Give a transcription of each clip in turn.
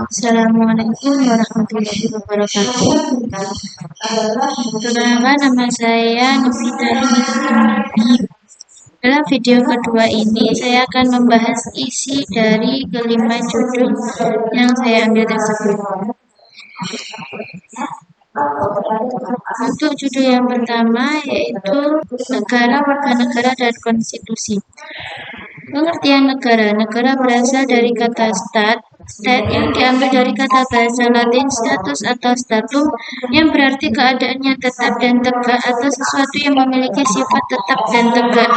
Assalamualaikum warahmatullahi wabarakatuh. Perkenalkan, nama saya Novita Rizky. Dalam video kedua ini, saya akan membahas isi dari kelima judul yang saya ambil tersebut. Untuk judul yang pertama yaitu negara, warga negara, dan konstitusi. Pengertian negara. Negara berasal dari kata state yang diambil dari kata bahasa Latin status atau statum yang berarti keadaan yang tetap dan tegak atau sesuatu yang memiliki sifat tetap dan tegak.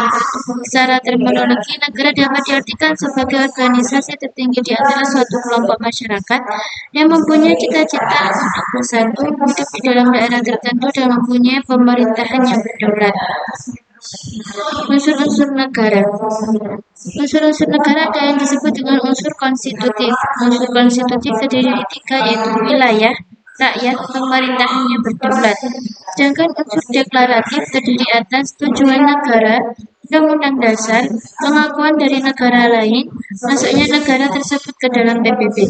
Secara terminologi, negara dapat diartikan sebagai organisasi tertinggi di antara suatu kelompok masyarakat yang mempunyai cita-cita untuk bersatu, hidup di dalam daerah tertentu dan mempunyai pemerintahan yang berdaulat. Unsur-unsur negara. Unsur-unsur negara ada yang disebut dengan unsur konstitutif. Unsur konstitutif terdiri dari tiga, yaitu wilayah, rakyat, pemerintahan yang berdaulat. Sedangkan unsur deklaratif terdiri atas tujuan negara, undang-undang dasar, pengakuan dari negara lain, masuknya negara tersebut ke dalam PBB.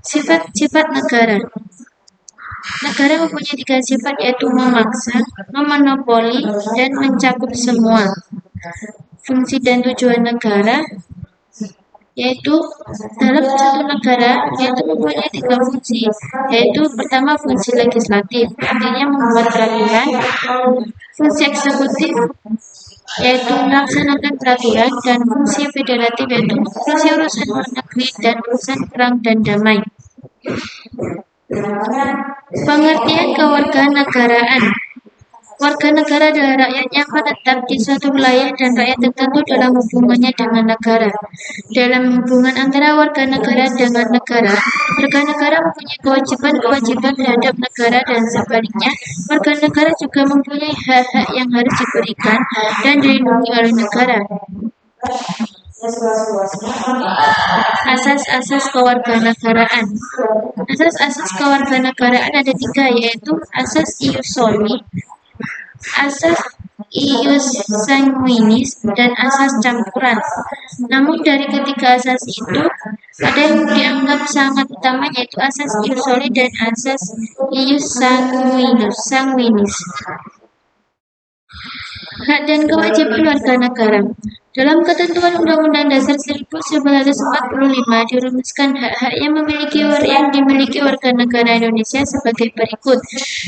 Sifat-sifat negara. Negara mempunyai tiga sifat, yaitu memaksa, memonopoli, dan mencakup semua. Fungsi dan tujuan negara, yaitu dalam satu negara yaitu mempunyai tiga fungsi, yaitu pertama fungsi legislatif, artinya membuat peraturan. Fungsi eksekutif, yaitu melaksanakan peraturan, dan fungsi federatif, yaitu fungsi urusan luar negeri dan urusan perang dan damai. Pengertian kewarganegaraan. Warga negara adalah rakyat yang menetap di suatu wilayah dan rakyat tertentu dalam hubungannya dengan negara. Dalam hubungan antara warga negara dengan negara, warga negara mempunyai kewajiban-kewajiban terhadap negara dan sebaliknya, warga negara juga mempunyai hak-hak yang harus diberikan dan dilindungi oleh negara. Asas-asas kewarganegaraan. Asas-asas kewarganegaraan ada tiga, yaitu asas ius soli, asas ius sanguinis, dan asas campuran. Namun dari ketiga asas itu, ada yang dianggap sangat utama, yaitu asas ius soli dan asas ius sanguinis. Hak dan kewajiban warga negara. Dalam ketentuan Undang-Undang Dasar 1945 dirumuskan hak-hak yang dimiliki warga negara Indonesia sebagai berikut,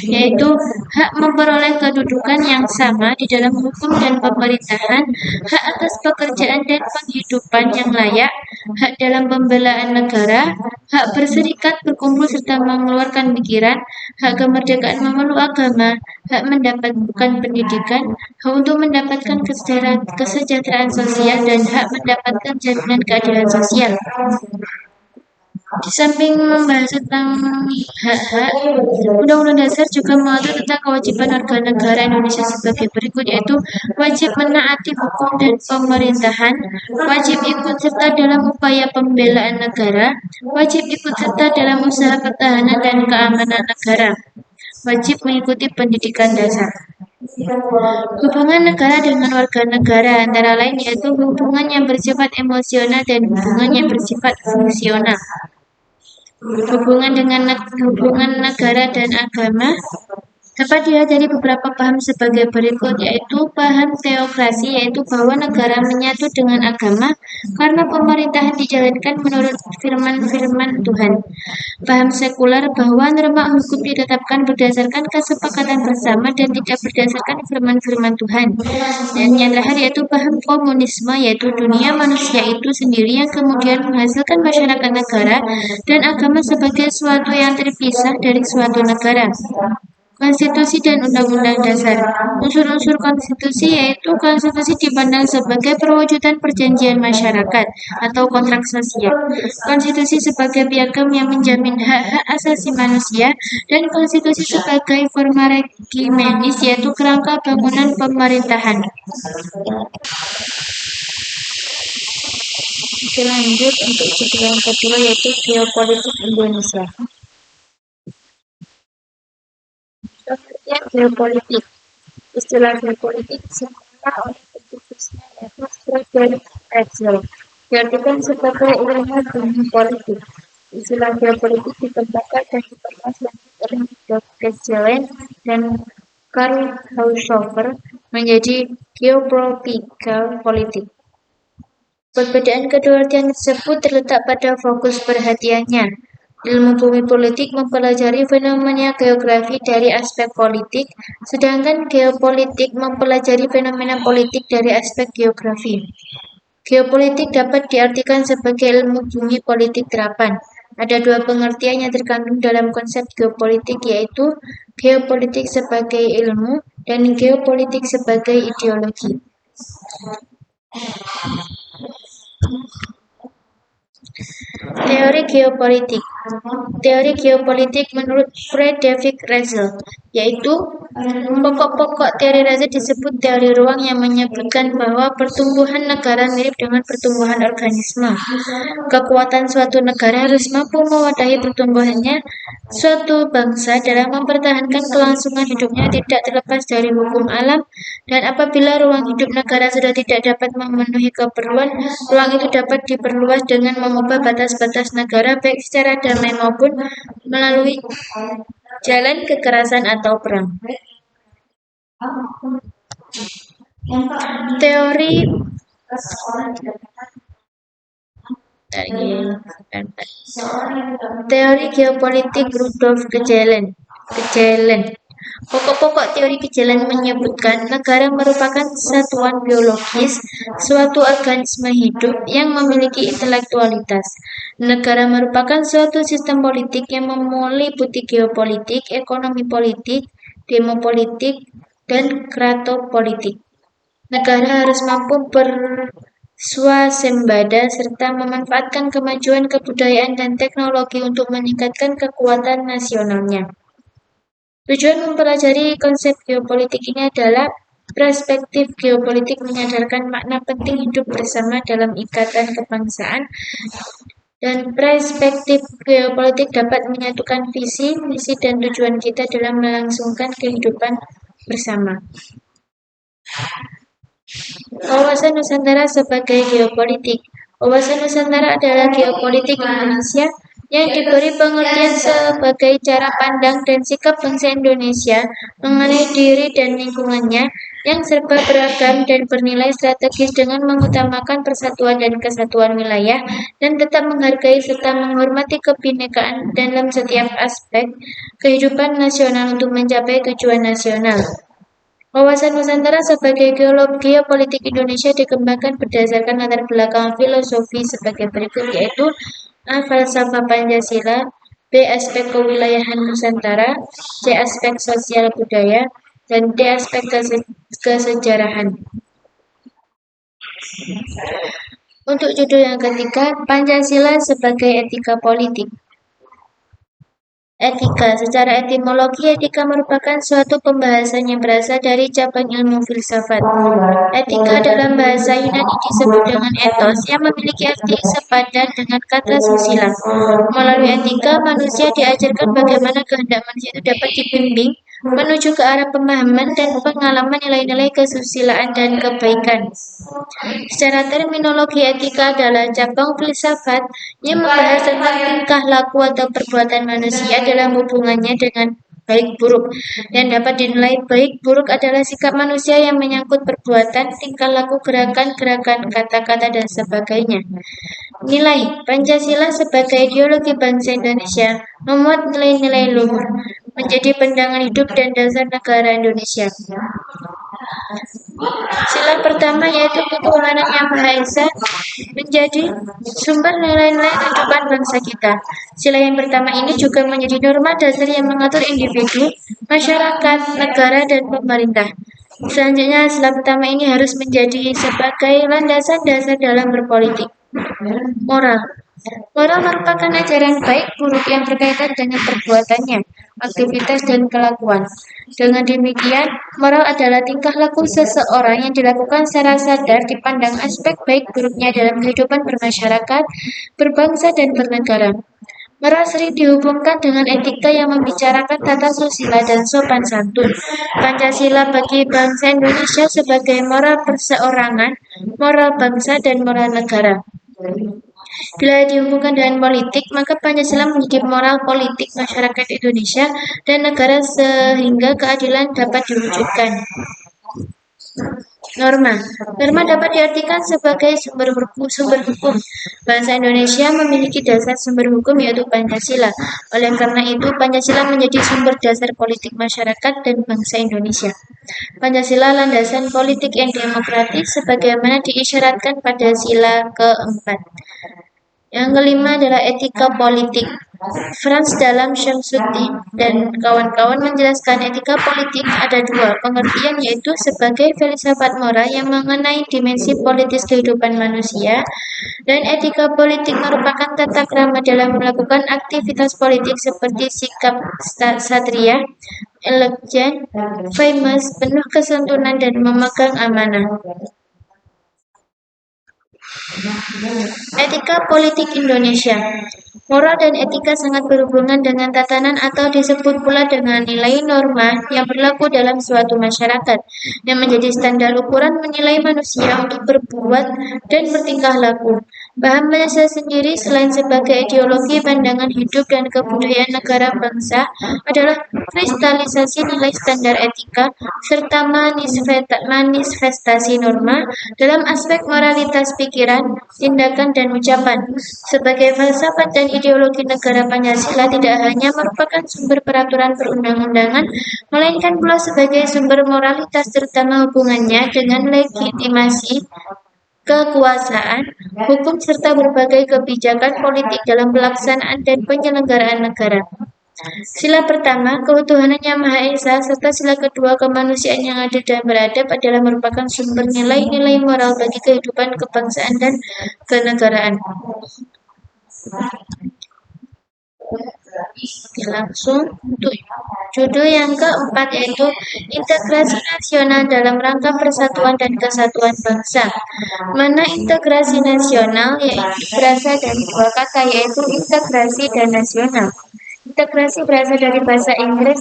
yaitu hak memperoleh kedudukan yang sama di dalam hukum dan pemerintahan, hak atas pekerjaan dan penghidupan yang layak, hak dalam pembelaan negara, hak berserikat, berkumpul serta mengeluarkan pikiran, hak kemerdekaan memeluk agama, hak mendapatkan pendidikan, hak untuk mendapatkan kesejahteraan sosial, dan hak mendapatkan jaminan keadilan sosial. Di samping membahas tentang hak-hak, Undang-Undang Dasar juga mengatur tentang kewajiban warga negara Indonesia sebagai berikut, yaitu wajib menaati hukum dan pemerintahan, wajib ikut serta dalam upaya pembelaan negara, wajib ikut serta dalam usaha pertahanan dan keamanan negara, wajib mengikuti pendidikan dasar. Hubungan negara dengan warga negara antara lain yaitu hubungan yang bersifat emosional dan hubungan yang bersifat fungsional. Hubungan negara dan agama dapat dilihat dari beberapa paham sebagai berikut, yaitu paham teokrasi, yaitu bahwa negara menyatu dengan agama karena pemerintahan dijalankan menurut firman-firman Tuhan. Paham sekular, bahwa norma hukum ditetapkan berdasarkan kesepakatan bersama dan tidak berdasarkan firman-firman Tuhan. Dan yang terakhir yaitu paham komunisme, yaitu dunia manusia itu sendiri yang kemudian menghasilkan masyarakat negara dan agama sebagai suatu yang terpisah dari suatu negara. Konstitusi dan Undang-Undang Dasar. Unsur-unsur konstitusi yaitu konstitusi dipandang sebagai perwujudan perjanjian masyarakat atau kontrak sosial. Konstitusi sebagai piagam yang menjamin hak-hak asasi manusia dan konstitusi sebagai forma regimenis yaitu kerangka bangunan pemerintahan. Lanjut untuk judul yang kedua yaitu geopolitik Indonesia. Pengertian geopolitik. Istilah geopolitik disebutkan oleh pencetusnya yaitu Frederick Herschel. Diartikan sebagai ilmu bumi politik. Istilah geopolitik dikembangkan dan diperluas lanjut oleh Dr. Galen dan Karl Haushofer menjadi geopolitical politik. Perbedaan kedua artian tersebut terletak pada fokus perhatiannya. Ilmu bumi politik mempelajari fenomena geografi dari aspek politik, sedangkan geopolitik mempelajari fenomena politik dari aspek geografi. Geopolitik dapat diartikan sebagai ilmu bumi politik terapan. Ada dua pengertian yang terkandung dalam konsep geopolitik, yaitu geopolitik sebagai ilmu dan geopolitik sebagai ideologi. Teori geopolitik. Teori geopolitik menurut Frederick Russell, yaitu pokok-pokok teori Russell disebut teori ruang yang menyebutkan bahwa pertumbuhan negara mirip dengan pertumbuhan organisme. Kekuatan suatu negara harus mampu mewadahi pertumbuhannya. Suatu bangsa dalam mempertahankan kelangsungan hidupnya tidak terlepas dari hukum alam, dan apabila ruang hidup negara sudah tidak dapat memenuhi keperluan, ruang itu dapat diperluas dengan mengubah batas-batas negara baik secara damai maupun melalui jalan kekerasan atau perang. Teori geopolitik Rudolf Gehlen. Pokok-pokok teori Gehlen menyebutkan negara merupakan satuan biologis, suatu organisme hidup yang memiliki intelektualitas. Negara merupakan suatu sistem politik yang meliputi geopolitik, ekonomi politik, demopolitik, dan kratopolitik. Negara harus mampu berswasembada serta memanfaatkan kemajuan kebudayaan dan teknologi untuk meningkatkan kekuatan nasionalnya. Tujuan mempelajari konsep geopolitik ini adalah perspektif geopolitik menyadarkan makna penting hidup bersama dalam ikatan kebangsaan, dan perspektif geopolitik dapat menyatukan visi, misi, dan tujuan kita dalam melangsungkan kehidupan bersama. Wawasan Nusantara sebagai geopolitik. Wawasan Nusantara adalah geopolitik Indonesia yang diberi pengertian sebagai cara pandang dan sikap bangsa Indonesia mengenai diri dan lingkungannya yang serba beragam dan bernilai strategis dengan mengutamakan persatuan dan kesatuan wilayah dan tetap menghargai serta menghormati kebinekaan dalam setiap aspek kehidupan nasional untuk mencapai tujuan nasional. Wawasan Nusantara sebagai geopolitik Indonesia dikembangkan berdasarkan latar belakang filosofi sebagai berikut, yaitu A. Falsafah Pancasila, B. Aspek kewilayahan Nusantara, C. Aspek sosial budaya, dan D. Aspek kesejarahan. Untuk judul yang ketiga, Pancasila sebagai etika politik. Etika. Secara etimologi, etika merupakan suatu pembahasan yang berasal dari cabang ilmu filsafat. Etika dalam bahasa Yunani disebut dengan ethos, yang memiliki arti sepadan dengan kata susila. Melalui etika, manusia diajarkan bagaimana kehendak manusia itu dapat dibimbing menuju ke arah pemahaman dan pengalaman nilai-nilai kesusilaan dan kebaikan. Secara terminologi, etika adalah cabang filsafat yang membahas tentang tingkah laku atau perbuatan manusia dalam hubungannya dengan baik buruk, dan dapat dinilai baik buruk adalah sikap manusia yang menyangkut perbuatan, tingkah laku, gerakan-gerakan, kata-kata, dan sebagainya. Nilai. Pancasila sebagai ideologi bangsa Indonesia memuat nilai-nilai luhur, menjadi pandangan hidup dan dasar negara Indonesia. Sila pertama, yaitu ketuhanan yang Maha Esa, menjadi sumber nilai-nilai kehidupan bangsa kita. Sila yang pertama ini juga menjadi norma dasar yang mengatur individu, masyarakat, negara, dan pemerintah. Selanjutnya, sila pertama ini harus menjadi sebagai landasan dasar dalam berpolitik. Moral. Moral merupakan ajaran baik buruk yang berkaitan dengan perbuatannya, aktivitas, dan kelakuan. Dengan demikian, moral adalah tingkah laku seseorang yang dilakukan secara sadar dipandang aspek baik buruknya dalam kehidupan bermasyarakat, berbangsa, dan bernegara. Moral sering dihubungkan dengan etika yang membicarakan tata susila dan sopan santun. Pancasila bagi bangsa Indonesia sebagai moral perseorangan, moral bangsa, dan moral negara. Bila dihubungkan dengan politik, maka Pancasila menjadi moral politik masyarakat Indonesia dan negara sehingga keadilan dapat diwujudkan. Norma. Norma dapat diartikan sebagai sumber hukum. Bangsa Indonesia memiliki dasar sumber hukum yaitu Pancasila. Oleh karena itu, Pancasila menjadi sumber dasar politik masyarakat dan bangsa Indonesia. Pancasila landasan politik yang demokratis sebagaimana diisyaratkan pada sila keempat. Yang kelima adalah etika politik. Franz dalam Syamsuddin dan kawan-kawan menjelaskan etika politik ada dua pengertian, yaitu sebagai filsafat moral yang mengenai dimensi politis kehidupan manusia, dan etika politik merupakan tata krama dalam melakukan aktivitas politik seperti sikap satria, elegan, famous, penuh kesantunan dan memegang amanah. Etika politik Indonesia. Moral dan etika sangat berhubungan dengan tatanan atau disebut pula dengan nilai norma yang berlaku dalam suatu masyarakat, yang menjadi standar ukuran menilai manusia untuk berbuat dan bertingkah laku. Paham Pancasila sendiri selain sebagai ideologi pandangan hidup dan kebudayaan negara bangsa adalah kristalisasi nilai standar etika serta manifestasi norma dalam aspek moralitas pikiran, tindakan, dan ucapan. Sebagai falsafat dan ideologi negara, Pancasila tidak hanya merupakan sumber peraturan perundang-undangan, melainkan pula sebagai sumber moralitas terutama hubungannya dengan legitimasi kekuasaan, hukum serta berbagai kebijakan politik dalam pelaksanaan dan penyelenggaraan negara. Sila pertama, ketuhanan yang Maha Esa, serta sila kedua, kemanusiaan yang adil dan beradab adalah merupakan sumber nilai-nilai moral bagi kehidupan kebangsaan dan kenegaraan. Langsung untuk judul yang keempat, yaitu integrasi nasional dalam rangka persatuan dan kesatuan bangsa. Mana integrasi nasional yaitu berasal dari dua kata, yaitu integrasi dan nasional. Integrasi berasal dari bahasa Inggris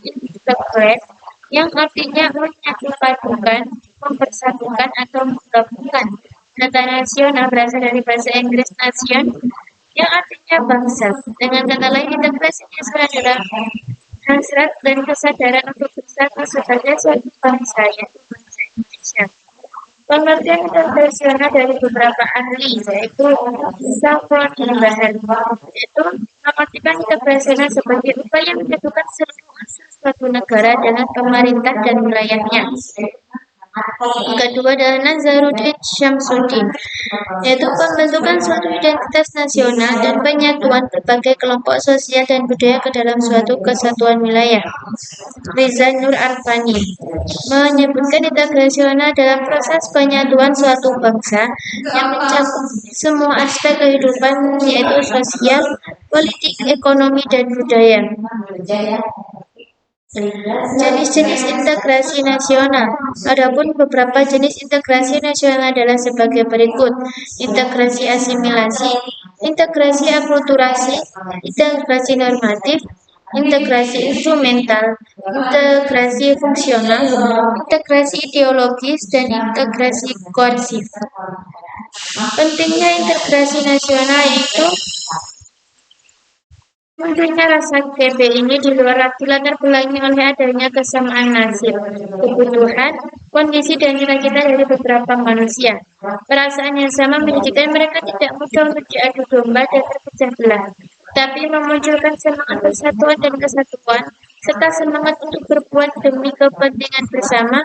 integrate, yang artinya menyatupadukan, mempersatukan atau menggabungkan. Kata nasional berasal dari bahasa Inggris nation, yang artinya bangsa. Dengan kata lain, integrasi nasional adalah hasrat dan kesadaran untuk bersatu sebagai suatu bangsa, yaitu bangsa Indonesia. Pengertian internasional dari beberapa ahli, yaitu Samuel Bahan, yaitu mengartikan integrasi sebagai upaya menyatukan seluruh unsur suatu negara dengan pemerintah dan wilayahnya. Kedua adalah Nazaruddin Syamsuddin, yaitu pembentukan suatu identitas nasional dan penyatuan berbagai kelompok sosial dan budaya ke dalam suatu kesatuan wilayah. Riza Nur Arfani menyebutkan integrasi dalam proses penyatuan suatu bangsa yang mencakup semua aspek kehidupan, yaitu sosial, politik, ekonomi, dan budaya. Jenis-jenis integrasi nasional. Adapun beberapa jenis integrasi nasional adalah sebagai berikut: integrasi asimilasi, integrasi akulturasi, integrasi normatif, integrasi instrumental, integrasi fungsional, integrasi ideologis, dan integrasi koersif. Pentingnya integrasi nasional yaitu munculnya rasa KB ini di luar latar belakangi oleh adanya kesamaan nasib, kebutuhan, kondisi, dan cita-cita dari beberapa manusia. Perasaan yang sama menjadikan mereka tidak mudah untuk diadu domba dan terpecah belah, tapi memunculkan semangat persatuan dan kesatuan, serta semangat untuk berbuat demi kepentingan bersama.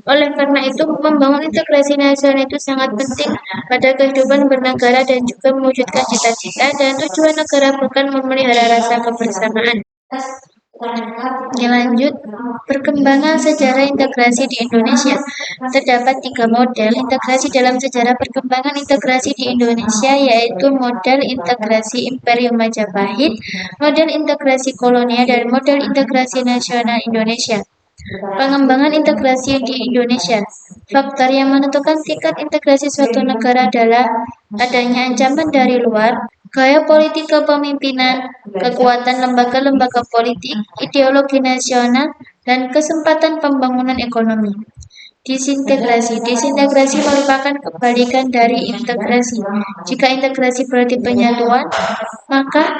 Oleh karena itu, membangun integrasi nasional itu sangat penting pada kehidupan bernegara dan juga mewujudkan cita-cita dan tujuan negara, bukan memelihara rasa kebersamaan. Lanjut, perkembangan sejarah integrasi di Indonesia. Terdapat 3 model integrasi dalam sejarah perkembangan integrasi di Indonesia, yaitu model integrasi Imperium Majapahit, model integrasi kolonial, dan model integrasi nasional Indonesia. Pengembangan integrasi di Indonesia. Faktor yang menentukan tingkat integrasi suatu negara adalah adanya ancaman dari luar, gaya politik kepemimpinan, kekuatan lembaga-lembaga politik, ideologi nasional, dan kesempatan pembangunan ekonomi. Disintegrasi. Disintegrasi merupakan kebalikan dari integrasi. Jika integrasi berarti penyatuan, maka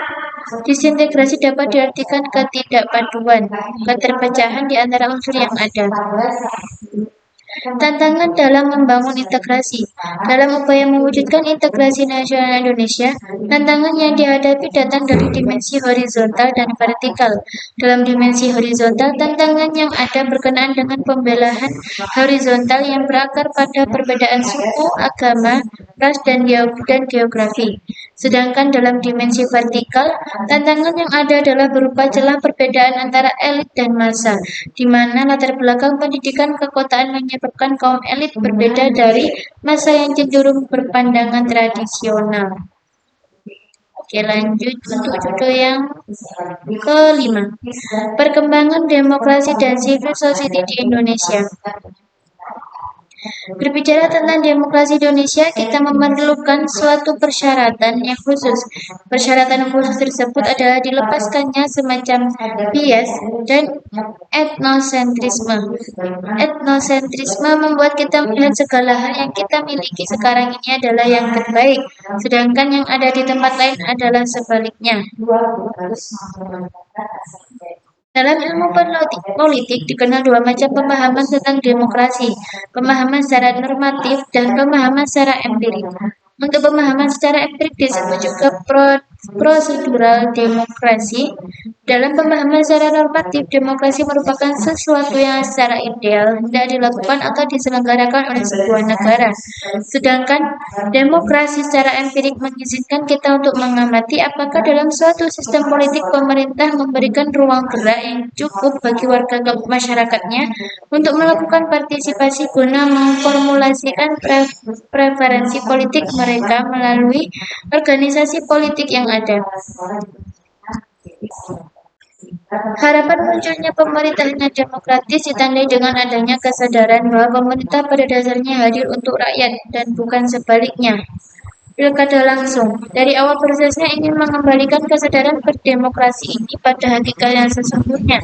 disintegrasi dapat diartikan ketidakpaduan, keterpecahan di antara unsur yang ada. Tantangan dalam membangun integrasi. Dalam upaya mewujudkan integrasi nasional Indonesia, tantangan yang dihadapi datang dari dimensi horizontal dan vertikal. Dalam dimensi horizontal, tantangan yang ada berkenaan dengan pembelahan horizontal yang berakar pada perbedaan suku, agama, ras, dan geografi. Sedangkan dalam dimensi vertikal, tantangan yang ada adalah berupa celah perbedaan antara elit dan massa, di mana latar belakang pendidikan kekotaan menyebabkan kaum elit berbeda dari massa yang cenderung berpandangan tradisional. Oke, lanjut untuk judul yang kelima. Perkembangan demokrasi dan civil society di Indonesia. Berbicara tentang demokrasi Indonesia, kita memerlukan suatu persyaratan yang khusus. Persyaratan khusus tersebut adalah dilepaskannya semacam bias dan etnosentrisme. Etnosentrisme membuat kita melihat segala hal yang kita miliki sekarang ini adalah yang terbaik, sedangkan yang ada di tempat lain adalah sebaliknya. Dalam ilmu politik dikenal dua macam pemahaman tentang demokrasi, pemahaman secara normatif dan pemahaman secara empirik. Untuk pemahaman secara empirik disebut juga prosedural demokrasi. Dalam pemahaman secara normatif, demokrasi merupakan sesuatu yang secara ideal hendak dilakukan atau diselenggarakan oleh sebuah negara. Sedangkan demokrasi secara empirik mengizinkan kita untuk mengamati apakah dalam suatu sistem politik pemerintah memberikan ruang gerak yang cukup bagi warga masyarakatnya untuk melakukan partisipasi guna memformulasikan preferensi politik mereka melalui organisasi politik yang ada. Harapan munculnya pemerintahan yang demokratis ditandai dengan adanya kesadaran bahwa pemerintah pada dasarnya hadir untuk rakyat dan bukan sebaliknya. Pilkada langsung. Dari awal prosesnya ingin mengembalikan kesadaran berdemokrasi ini pada hakikat yang sesungguhnya.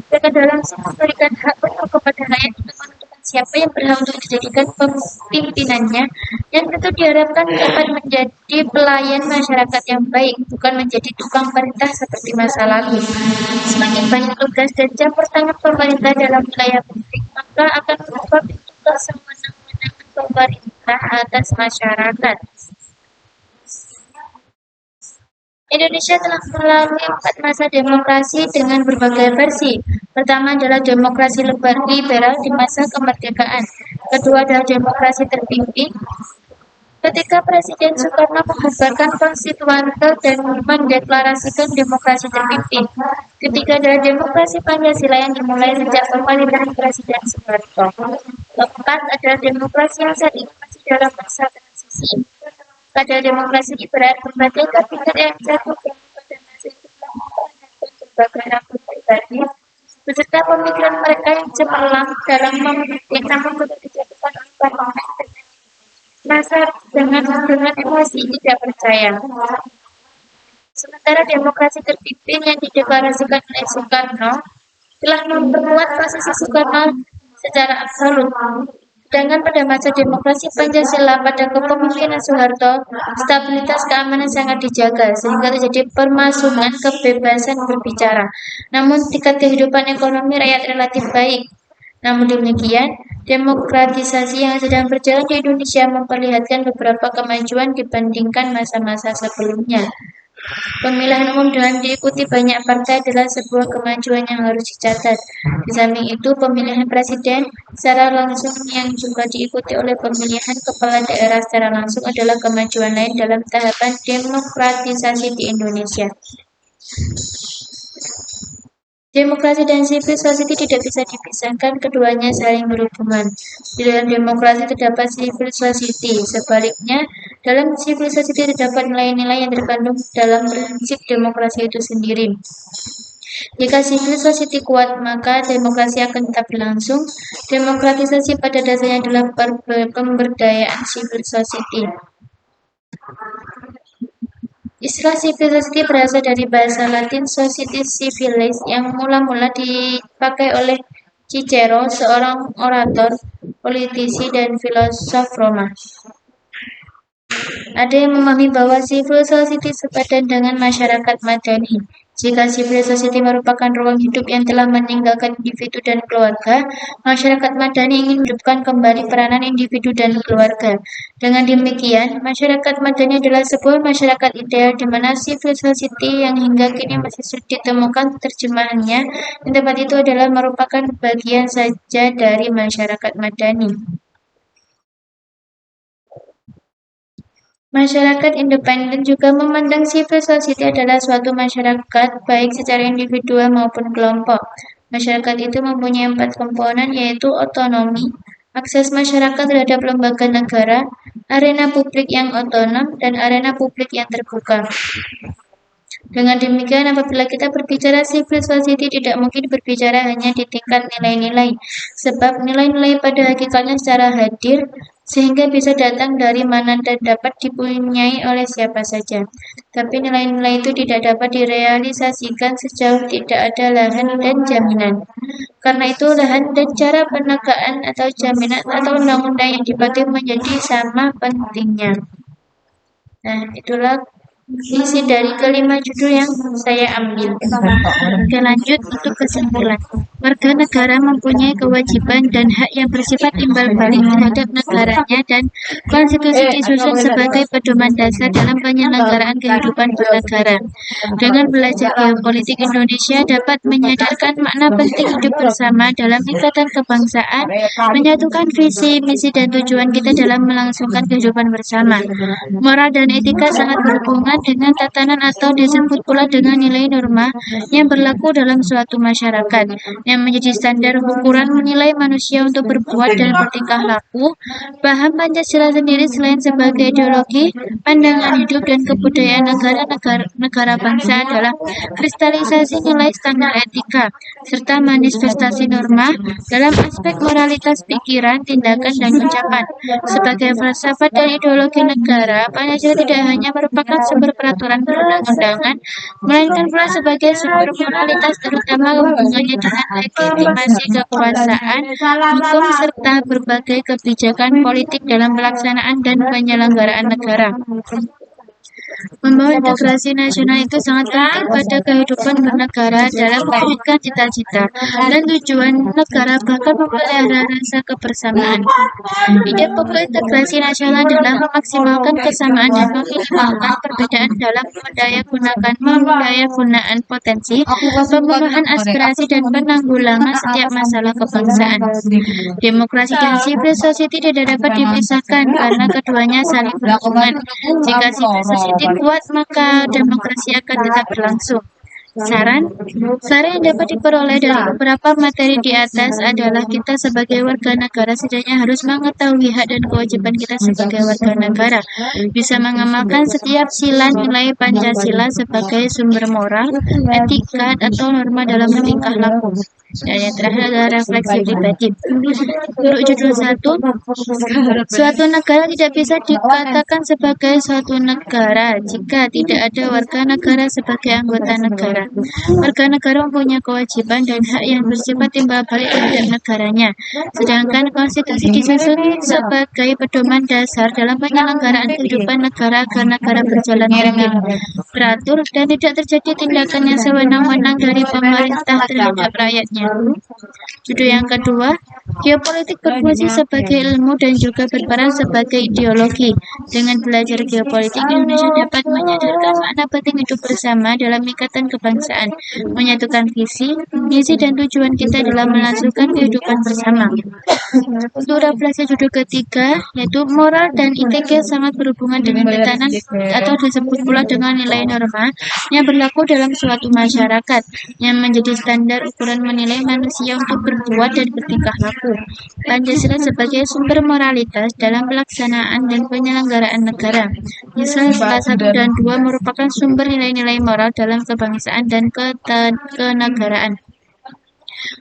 Pilkada langsung memberikan hak penuh kepada rakyat untuk menentukan siapa yang berhak untuk dijadikan pimpinannya, yang tentu diharapkan dapat menjadi pelayan masyarakat yang baik, bukan menjadi tukang perintah seperti masa lalu. Semakin banyak tugas dan campur tangan pemerintah dalam wilayah publik, maka akan membuka pintu ke sewenang-wenangan pemerintah atas masyarakat. Indonesia telah melalui 4 masa demokrasi dengan berbagai versi. Pertama adalah demokrasi liberal di masa kemerdekaan. Kedua adalah demokrasi terpimpin ketika Presiden Soekarno membubarkan konstituante dan mendeklarasikan demokrasi terpimpin. Ketiga adalah demokrasi Pancasila yang dimulai sejak pemerintahan Presiden Soeharto. Keempat adalah demokrasi yang saat ini masih dalam masa transisi. Pada demokrasi liberal, berbagai kabinet yang jatuh pada masa itu melakukan berbagai rambut pribadi, beserta pemikiran mereka yang cemerlang dalam memimpin namun begitu dijatuhkan oleh parlemen masa dengan emosi tidak percaya. Sementara demokrasi terpimpin yang dideklarasikan oleh Soekarno telah memperkuat posisi Soekarno secara absolut. Sedangkan pada masa demokrasi Pancasila pada kepemimpinan Soeharto, stabilitas keamanan sangat dijaga sehingga terjadi permasungan kebebasan berbicara. Namun tingkat kehidupan ekonomi rakyat relatif baik. Namun demikian, demokratisasi yang sedang berjalan di Indonesia memperlihatkan beberapa kemajuan dibandingkan masa-masa sebelumnya. Pemilihan umum dengan diikuti banyak partai adalah sebuah kemajuan yang harus dicatat. Di samping itu, pemilihan presiden secara langsung yang juga diikuti oleh pemilihan kepala daerah secara langsung adalah kemajuan lain dalam tahapan demokratisasi di Indonesia. Demokrasi dan civil society tidak bisa dipisahkan, keduanya saling berhubungan. Di dalam demokrasi terdapat civil society. Sebaliknya, dalam civil society terdapat nilai-nilai yang terkandung dalam prinsip demokrasi itu sendiri. Jika civil society kuat, maka demokrasi akan tetap berlangsung. Demokratisasi pada dasarnya adalah pemberdayaan civil society. Istilah civil society berasal dari bahasa Latin societas civilis yang mula-mula dipakai oleh Cicero, seorang orator politisi, dan filosof Roma. Ada yang memahami bahwa civil society sepadan dengan masyarakat madani. Jika civil society merupakan ruang hidup yang telah meninggalkan individu dan keluarga, masyarakat madani ingin menghidupkan kembali peranan individu dan keluarga. Dengan demikian, masyarakat madani adalah sebuah masyarakat ideal di mana civil society yang hingga kini masih sulit ditemukan terjemahannya, di tempat itu adalah merupakan bagian saja dari masyarakat madani. Masyarakat independen juga memandang civil society adalah suatu masyarakat, baik secara individual maupun kelompok. Masyarakat itu mempunyai 4 komponen, yaitu otonomi, akses masyarakat terhadap lembaga negara, arena publik yang otonom, dan arena publik yang terbuka. Dengan demikian, apabila kita berbicara civil society, tidak mungkin berbicara hanya di tingkat nilai-nilai, sebab nilai-nilai pada hakikatnya secara hadir, sehingga bisa datang dari mana dan dapat dipunyai oleh siapa saja. Tapi nilai-nilai itu tidak dapat direalisasikan sejauh tidak ada lahan dan jaminan. Karena itu, lahan dan cara penegakan atau jaminan atau undang-undang yang dipakai menjadi sama pentingnya. Nah, itulah isi dari kelima judul yang saya ambil. Oke, lanjut untuk kesimpulan. Warga negara mempunyai kewajiban dan hak yang bersifat timbal balik terhadap negaranya, dan konstitusi disusun sebagai pedoman dasar dalam penyelenggaraan kehidupan bernegara. Dengan belajar geopolitik, Indonesia dapat menyadarkan makna penting hidup bersama dalam ikatan kebangsaan, menyatukan visi, misi, dan tujuan kita dalam melangsungkan kehidupan bersama. Moral dan etika sangat berhubungan dengan tatanan atau disebut pula dengan nilai norma yang berlaku dalam suatu masyarakat, yang menjadi standar ukuran menilai manusia untuk berbuat dan bertingkah laku. Paham Pancasila sendiri selain sebagai ideologi, pandangan hidup dan kebudayaan negara bangsa adalah kristalisasi nilai standar etika, serta manifestasi norma dalam aspek moralitas pikiran, tindakan, dan ucapan. Sebagai filsafat dan ideologi negara, Pancasila tidak hanya merupakan sumber peraturan perundang-undangan, melainkan pula sebagai sumber moralitas, terutama hubungannya dengan legitimasi kekuasaan, hukum, serta berbagai kebijakan politik dalam pelaksanaan dan penyelenggaraan negara. Membawa integrasi nasional itu sangat penting pada kehidupan bernegara dalam mewujudkan cita-cita dan tujuan negara, bahkan memelihara rasa kebersamaan. Ide pokok integrasi nasional adalah memaksimalkan kesamaan dan meminimalkan perbedaan dalam memdayagunaan potensi, pemenuhan aspirasi, dan penanggulangan setiap masalah kebangsaan. Demokrasi dan civil society tidak dapat dipisahkan karena keduanya saling berhubungan. Jika civil society kuat, maka demokrasi akan tetap berlangsung. Saran yang dapat diperoleh dari beberapa materi di atas adalah kita sebagai warga negara setidaknya harus mengetahui hak dan kewajiban kita sebagai warga negara, bisa mengamalkan setiap sila nilai Pancasila sebagai sumber moral, etika, atau norma dalam bertingkah laku. Dan yang terakhir adalah refleksi pribadi. Untuk judul 1, suatu negara tidak bisa dikatakan sebagai suatu negara jika tidak ada warga negara sebagai anggota negara. Warga negara mempunyai kewajiban dan hak yang bersifat timbal balik terhadap negaranya, sedangkan konstitusi disusun sebagai pedoman dasar dalam penyelenggaraan kehidupan negara agar negara berjalan tertib, teratur, dan tidak terjadi tindakan yang sewenang-wenang dari pemerintah terhadap rakyatnya. Judul yang kedua, geopolitik berfungsi sebagai ilmu dan juga berperan sebagai ideologi. Dengan belajar geopolitik, Indonesia dapat menyadarkan makna penting hidup bersama dalam ikatan kebangsaan, menyatukan visi, misi, dan tujuan kita dalam melangsungkan kehidupan bersama. Untuk refleksi judul ketiga, yaitu moral dan etika sangat berhubungan dengan tatanan atau disebut pula dengan nilai norma yang berlaku dalam suatu masyarakat, yang menjadi standar ukuran menilai manusia untuk berbuat dan bertingkah laku. Pancasila sebagai sumber moralitas dalam pelaksanaan dan penyelenggaraan negara. Misal salah 1 dan 2 merupakan sumber nilai-nilai moral dalam kebangsaan dan kenegaraan.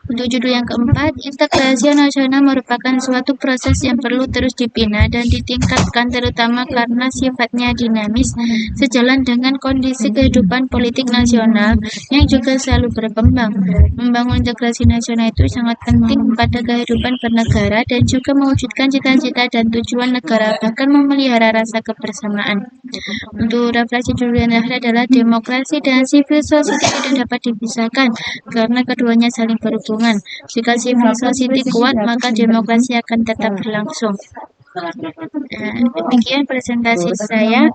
Untuk judul yang keempat, integrasi nasional merupakan suatu proses yang perlu terus dibina dan ditingkatkan terutama karena sifatnya dinamis sejalan dengan kondisi kehidupan politik nasional yang juga selalu berkembang. Membangun integrasi nasional itu sangat penting pada kehidupan bernegara dan juga mewujudkan cita-cita dan tujuan negara bahkan memelihara rasa kebersamaan. Untuk refleksi judul yang terakhir adalah demokrasi dan civil society tidak dapat dipisahkan karena keduanya saling berhubungan. Jika civil society kuat, maka demokrasi akan tetap berlangsung. Demikian presentasi saya.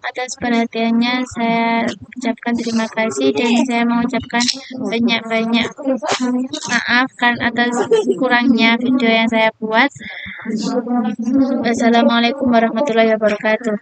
Atas perhatiannya saya ucapkan terima kasih dan saya mengucapkan banyak-banyak maaf kan atas kurangnya video yang saya buat. Wassalamualaikum warahmatullahi wabarakatuh.